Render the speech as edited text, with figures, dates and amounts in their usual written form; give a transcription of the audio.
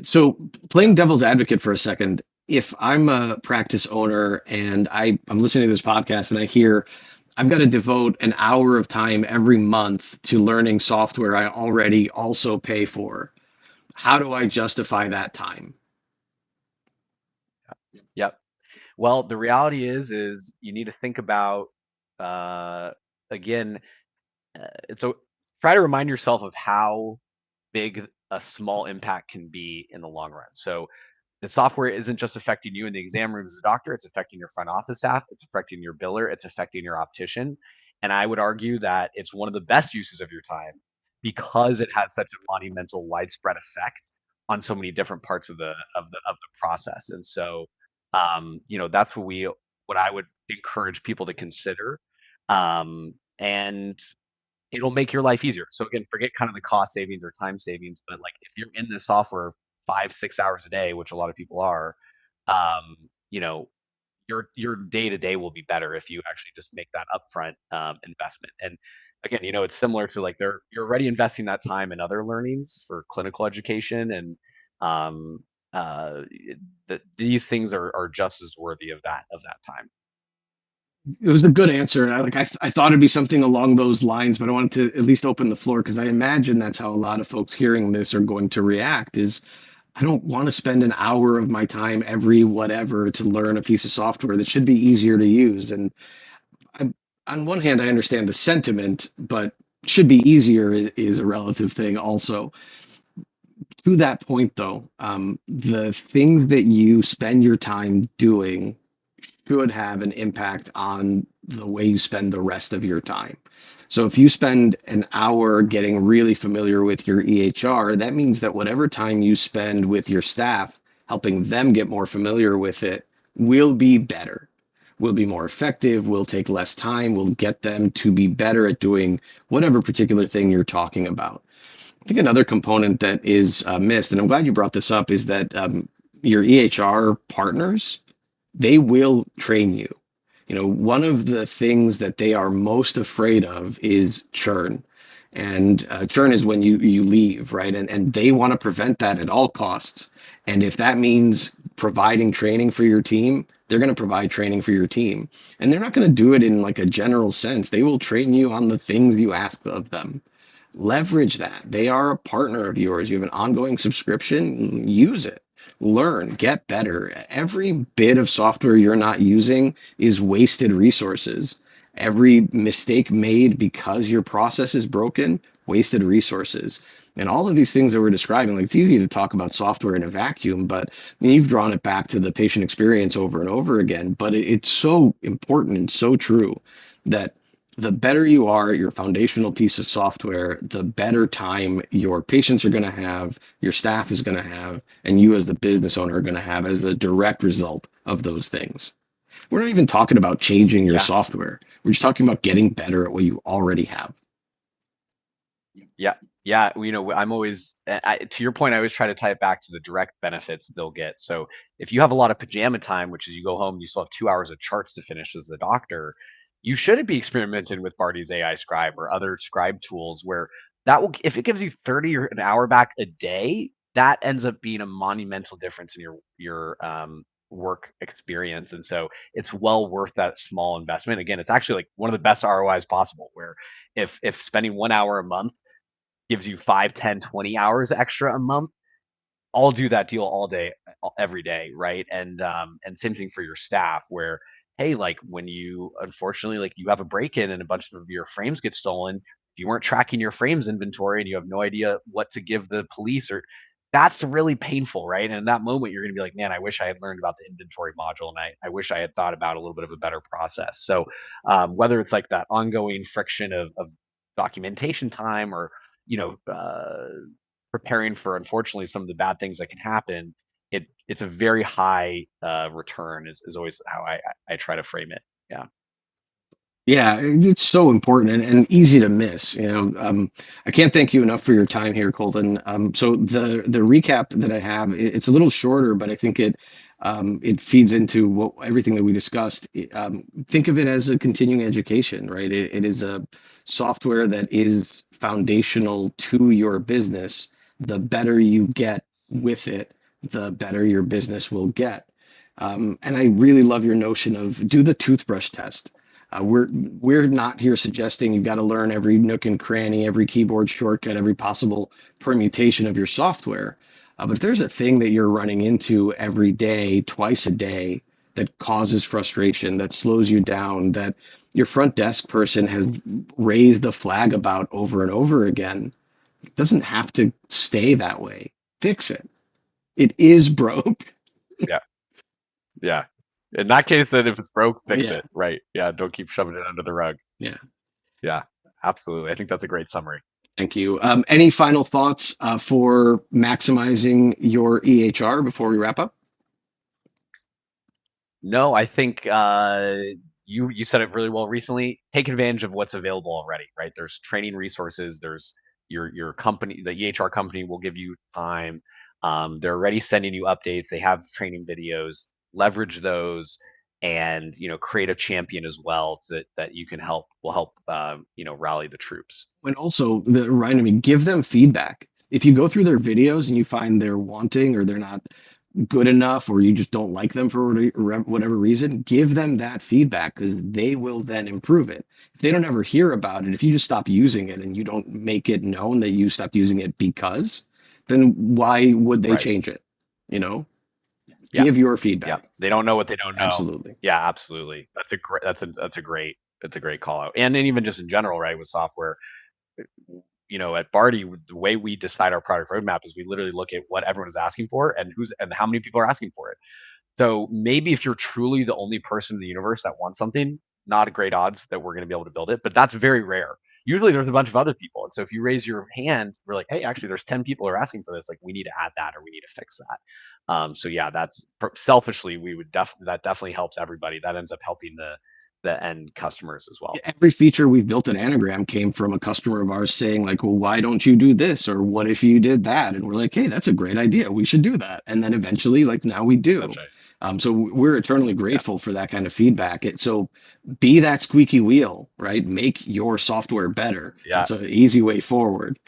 So Yeah. playing devil's advocate for a second, if I'm a practice owner and I'm listening to this podcast and I hear I've got to devote an hour of time every month to learning software I already also pay for, how do I justify that time? Yep. Well, the reality is you need to think about uh, again. So try to remind yourself of how big a small impact can be in the long run. So the software isn't just affecting you in the exam room as a doctor, it's affecting your front office staff, it's affecting your biller, it's affecting your optician. And I would argue that it's one of the best uses of your time because it has such a monumental widespread effect on so many different parts of the process. And so that's what I would encourage people to consider. And it'll make your life easier. So again, forget kind of the cost savings or time savings, but like if you're in this software 5, 6 hours a day, which a lot of people are, um, you know, your day to day will be better if you actually just make that upfront investment. And again, it's similar to like you're already investing that time in other learnings for clinical education, and um, these things are just as worthy of that time. It was a good answer. I thought it'd be something along those lines, but I wanted to at least open the floor because I imagine that's how a lot of folks hearing this are going to react is I don't want to spend an hour of my time every whatever to learn a piece of software that should be easier to use. And I, on one hand, I understand the sentiment, but should be easier is a relative thing also. To that point, though, the thing that you spend your time doing should have an impact on the way you spend the rest of your time. So if you spend an hour getting really familiar with your EHR, that means that whatever time you spend with your staff helping them get more familiar with it will be better, will be more effective, will take less time, will get them to be better at doing whatever particular thing you're talking about. I think another component that is missed, and I'm glad you brought this up, is that your EHR partners, they will train you. One of the things that they are most afraid of is churn. And churn is when you leave, right? And they want to prevent that at all costs. And if that means providing training for your team, they're going to provide training for your team. And they're not going to do it in like a general sense. They will train you on the things you ask of them. Leverage that. They are a partner of yours. You have an ongoing subscription, use it. Learn, get better. Every bit of software you're not using is wasted resources. Every mistake made because your process is broken, wasted resources. And all of these things that we're describing, like it's easy to talk about software in a vacuum, but you've drawn it back to the patient experience over and over again. But it's so important and so true that the better you are at your foundational piece of software, the better time your patients are going to have, your staff is going to have, and you as the business owner are going to have as a direct result of those things. We're not even talking about changing your Yeah. software. We're just talking about getting better at what you already have. Yeah, yeah. I'm always to your point. I always try to tie it back to the direct benefits they'll get. So if you have a lot of pajama time, which is you go home, and you still have 2 hours of charts to finish as the doctor, you shouldn't be experimenting with Barty's AI Scribe or other scribe tools where that will, if it gives you 30 or an hour back a day, that ends up being a monumental difference in your work experience. And so it's well worth that small investment. Again, it's actually like one of the best ROIs possible. Where if spending 1 hour a month gives you 5, 10, 20 hours extra a month, I'll do that deal all day, every day, right? And same thing for your staff, where hey, like when you unfortunately like you have a break in and a bunch of your frames get stolen, if you weren't tracking your frames inventory and you have no idea what to give the police, or that's really painful, right? And in that moment, you're going to be like, man, I wish I had learned about the inventory module, and I wish I had thought about a little bit of a better process. So whether it's like that ongoing friction of documentation time, or you know uh, preparing for unfortunately some of the bad things that can happen, it's a very high return is always how I try to frame it. Yeah. Yeah, it's so important and easy to miss. I can't thank you enough for your time here, Colton. So the recap that I have, it's a little shorter, but I think it feeds into everything that we discussed. Think of it as a continuing education, right? It is a software that is foundational to your business. The better you get with it, the better your business will get. And I really love your notion of do the toothbrush test. We're not here suggesting you've got to learn every nook and cranny, every keyboard shortcut, every possible permutation of your software. But if there's a thing that you're running into every day, twice a day, that causes frustration, that slows you down, that your front desk person has raised the flag about over and over again, it doesn't have to stay that way. Fix it. It is broke. Yeah. Yeah. In that case, then if it's broke, fix Yeah. it. Right. Yeah. Don't keep shoving it under the rug. Yeah. Yeah. Absolutely. I think that's a great summary. Thank you. Any final thoughts for maximizing your EHR before we wrap up? No, I think you said it really well recently. Take advantage of what's available already, right? There's training resources. There's your company, the EHR company will give you time. They're already sending you updates. They have training videos. Leverage those, and create a champion as well that you can help rally the troops. And also, the reminded me, give them feedback. If you go through their videos and you find they're wanting or they're not good enough or you just don't like them for whatever reason, give them that feedback because they will then improve it. If they don't ever hear about it, if you just stop using it and you don't make it known that you stopped using it because, then why would they Right. change it? You know, Yeah. give your Yeah. feedback. They don't know what they don't know. Absolutely. Yeah, absolutely. That's a great call out. And then even just in general, right, with software, at Barty, the way we decide our product roadmap is we literally look at what everyone is asking for and how many people are asking for it. So maybe if you're truly the only person in the universe that wants something, not a great odds that we're going to be able to build it, but that's very rare. Usually there's a bunch of other people. And so if you raise your hand, we're like, hey, actually there's 10 people who are asking for this. Like we need to add that or we need to fix that. So yeah, that's selfishly, we would that definitely helps everybody. That ends up helping the end customers as well. Every feature we've built in Anagram came from a customer of ours saying like, well, why don't you do this? Or what if you did that? And we're like, hey, that's a great idea. We should do that. And then eventually, like now we do. That's right. So we're eternally Yeah. grateful for that kind of feedback. So be that squeaky wheel, right? Make your software better. Yeah. That's an easy way forward.